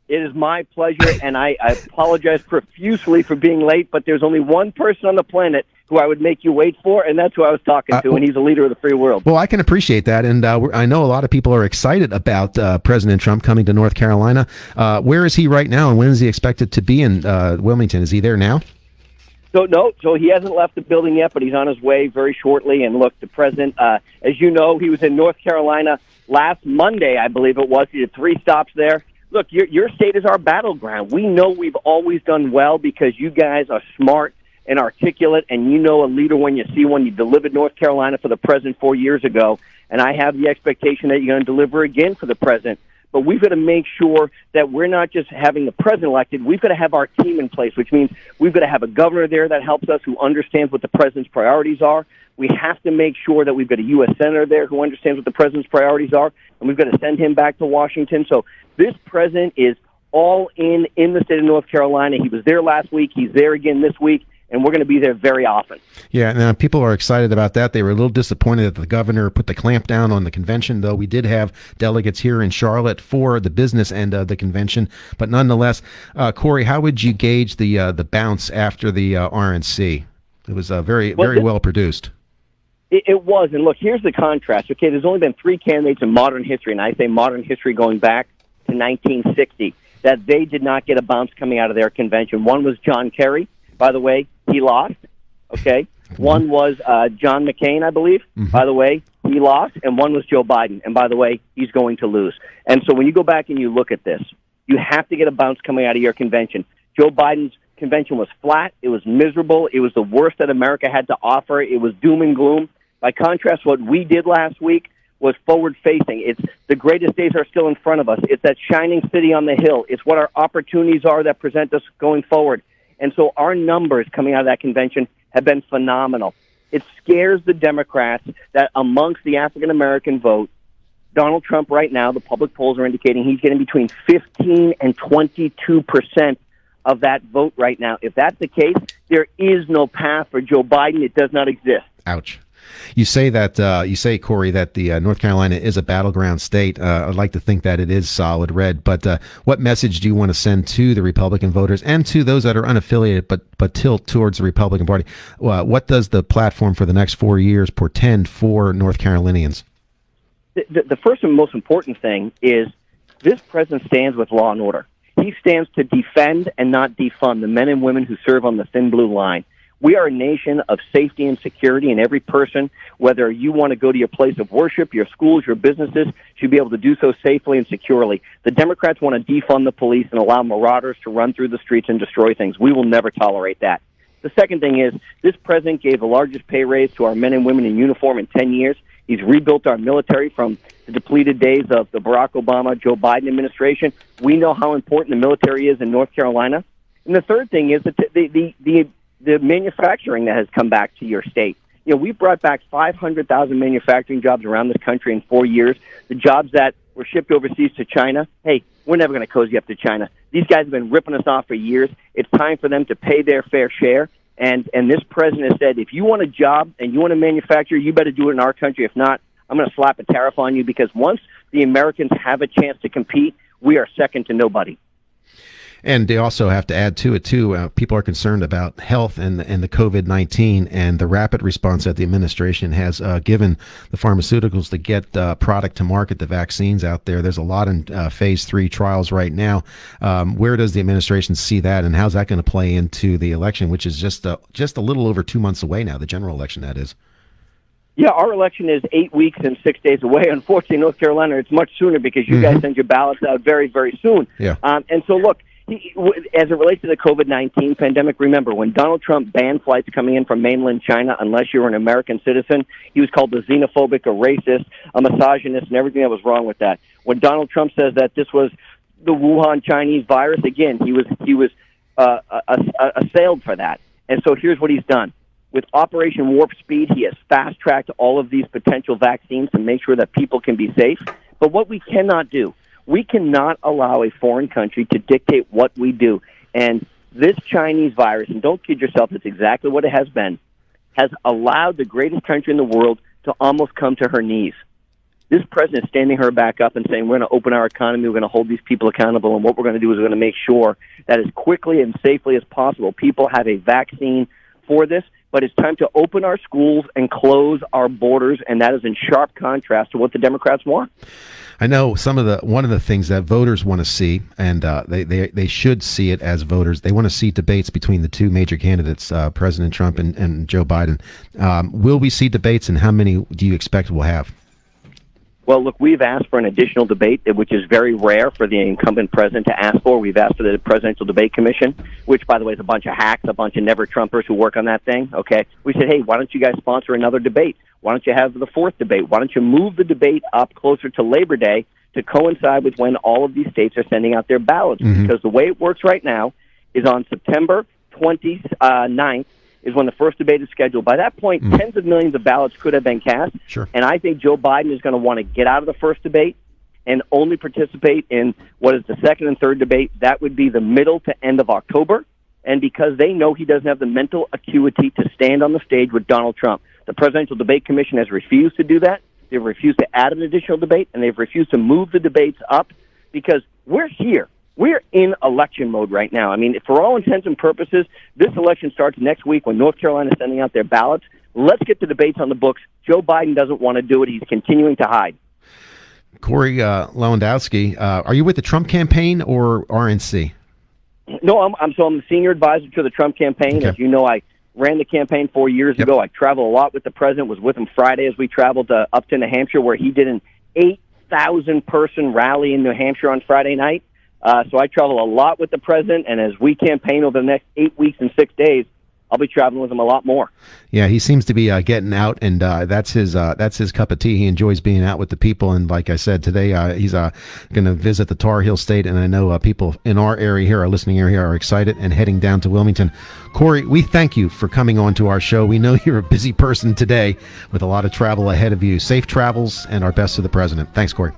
It is my pleasure, and I apologize profusely for being late, but there's only one person on the planet who I would make you wait for, and that's who I was talking to, and he's a leader of the free world. Well, I can appreciate that, and I know a lot of people are excited about President Trump coming to North Carolina. Where is he right now, and when is he expected to be in Wilmington? Is he there now? So he hasn't left the building yet, but he's on his way very shortly. And look, the president, as you know, he was in North Carolina last Monday, I believe it was. He did 3 stops there. Look, your state is our battleground. We know we've always done well because you guys are smart and articulate, and you know a leader when you see one. You delivered North Carolina for the president 4 years ago, and I have the expectation that you're going to deliver again for the president. But we've got to make sure that we're not just having the president elected. We've got to have our team in place, which means we've got to have a governor there that helps us, who understands what the president's priorities are. We have to make sure that we've got a U.S. senator there who understands what the president's priorities are, and we've got to send him back to Washington. So this president is all in the state of North Carolina. He was there last week. He's there again this week. And we're going to be there very often. Yeah, now people are excited about that. They were a little disappointed that the governor put the clamp down on the convention, though we did have delegates here in Charlotte for the business end of the convention. But nonetheless, Corey, how would you gauge the bounce after the RNC? It was very well produced. It was. And look, here's the contrast. Okay, there's only been 3 candidates in modern history, and I say modern history going back to 1960, that they did not get a bounce coming out of their convention. One was John Kerry. By the way, he lost, okay? One was John McCain, I believe. By the way, he lost. And one was Joe Biden. And by the way, he's going to lose. And so when you go back and you look at this, you have to get a bounce coming out of your convention. Joe Biden's convention was flat. It was miserable. It was the worst that America had to offer. It was doom and gloom. By contrast, what we did last week was forward-facing. It's the greatest days are still in front of us. It's that shining city on the hill. It's what our opportunities are that present us going forward. And so our numbers coming out of that convention have been phenomenal. It scares the Democrats that amongst the African-American vote, Donald Trump right now, the public polls are indicating he's getting between 15 and 22% of that vote right now. If that's the case, there is no path for Joe Biden. It does not exist. Ouch. You say that, Corey, that the North Carolina is a battleground state. I'd like to think that it is solid red. But what message do you want to send to the Republican voters and to those that are unaffiliated but tilt towards the Republican Party? What does the platform for the next 4 years portend for North Carolinians? The first and most important thing is this president stands with law and order. He stands to defend and not defund the men and women who serve on the thin blue line. We are a nation of safety and security, and every person, whether you want to go to your place of worship, your schools, your businesses, should be able to do so safely and securely. The Democrats want to defund the police and allow marauders to run through the streets and destroy things. We will never tolerate that. The second thing is this president gave the largest pay raise to our men and women in uniform in 10 years. He's rebuilt our military from the depleted days of the Barack Obama, Joe Biden administration. We know how important the military is in North Carolina. And the third thing is that the manufacturing that has come back to your state. You know, we've brought back 500,000 manufacturing jobs around this country in 4 years. The jobs that were shipped overseas to China, hey, we're never going to cozy up to China. These guys have been ripping us off for years. It's time for them to pay their fair share. And this president has said, if you want a job and you want to manufacture, you better do it in our country. If not, I'm going to slap a tariff on you, because once the Americans have a chance to compete, we are second to nobody. And they also have to add to it, too, people are concerned about health and the COVID-19 and the rapid response that the administration has given the pharmaceuticals to get product to market, the vaccines out there. There's a lot in phase 3 trials right now. Where does the administration see that, and how's that going to play into the election, which is just a little over 2 months away now, the general election, that is? Yeah, our election is 8 weeks and 6 days away. Unfortunately, North Carolina, it's much sooner because you guys send your ballots out very, very soon. Yeah. And so, look, as it relates to the COVID-19 pandemic, remember, when Donald Trump banned flights coming in from mainland China, unless you were an American citizen, he was called a xenophobic, a racist, a misogynist, and everything that was wrong with that. When Donald Trump says that this was the Wuhan Chinese virus, again, he was assailed for that. And so here's what he's done. With Operation Warp Speed, he has fast-tracked all of these potential vaccines to make sure that people can be safe. But what we cannot do, we cannot allow a foreign country to dictate what we do. And this Chinese virus, and don't kid yourself, it's exactly what it has been, has allowed the greatest country in the world to almost come to her knees. This president is standing her back up and saying, we're going to open our economy, we're going to hold these people accountable, and what we're going to do is we're going to make sure that as quickly and safely as possible, people have a vaccine for this. But it's time to open our schools and close our borders, and that is in sharp contrast to what the Democrats want. I know one of the things that voters want to see, and they should see it as voters. They want to see debates between the two major candidates, President Trump and Joe Biden. Will we see debates, and how many do you expect we'll have? Well, look, we've asked for an additional debate, which is very rare for the incumbent president to ask for. We've asked for the Presidential Debate Commission, which, by the way, is a bunch of hacks, a bunch of never-Trumpers who work on that thing, okay? We said, hey, why don't you guys sponsor another debate? Why don't you have the fourth debate? Why don't you move the debate up closer to Labor Day to coincide with when all of these states are sending out their ballots? Mm-hmm. Because the way it works right now is on September 29th, is when the first debate is scheduled. By that point, tens of millions of ballots could have been cast. Sure. And I think Joe Biden is going to want to get out of the first debate and only participate in what is the second and third debate. That would be the middle to end of October. And because they know he doesn't have the mental acuity to stand on the stage with Donald Trump, the Presidential Debate Commission has refused to do that. They've refused to add an additional debate, and they've refused to move the debates up because we're here. We're in election mode right now. I mean, for all intents and purposes, this election starts next week when North Carolina is sending out their ballots. Let's get the debates on the books. Joe Biden doesn't want to do it. He's continuing to hide. Corey Lewandowski, are you with the Trump campaign or RNC? No, I'm the senior advisor to the Trump campaign. Okay. As you know, I ran the campaign 4 years ago. I travel a lot with the president, was with him Friday as we traveled to Upton, New Hampshire, where he did an 8,000-person rally in New Hampshire on Friday night. So I travel a lot with the president, and as we campaign over the next 8 weeks and 6 days, I'll be traveling with him a lot more. Yeah, he seems to be getting out, and that's his cup of tea. He enjoys being out with the people, and like I said today, he's going to visit the Tar Heel State, and I know people in our area here, our listening area, are excited and heading down to Wilmington. Corey, we thank you for coming on to our show. We know you're a busy person today with a lot of travel ahead of you. Safe travels, and our best to the president. Thanks, Corey.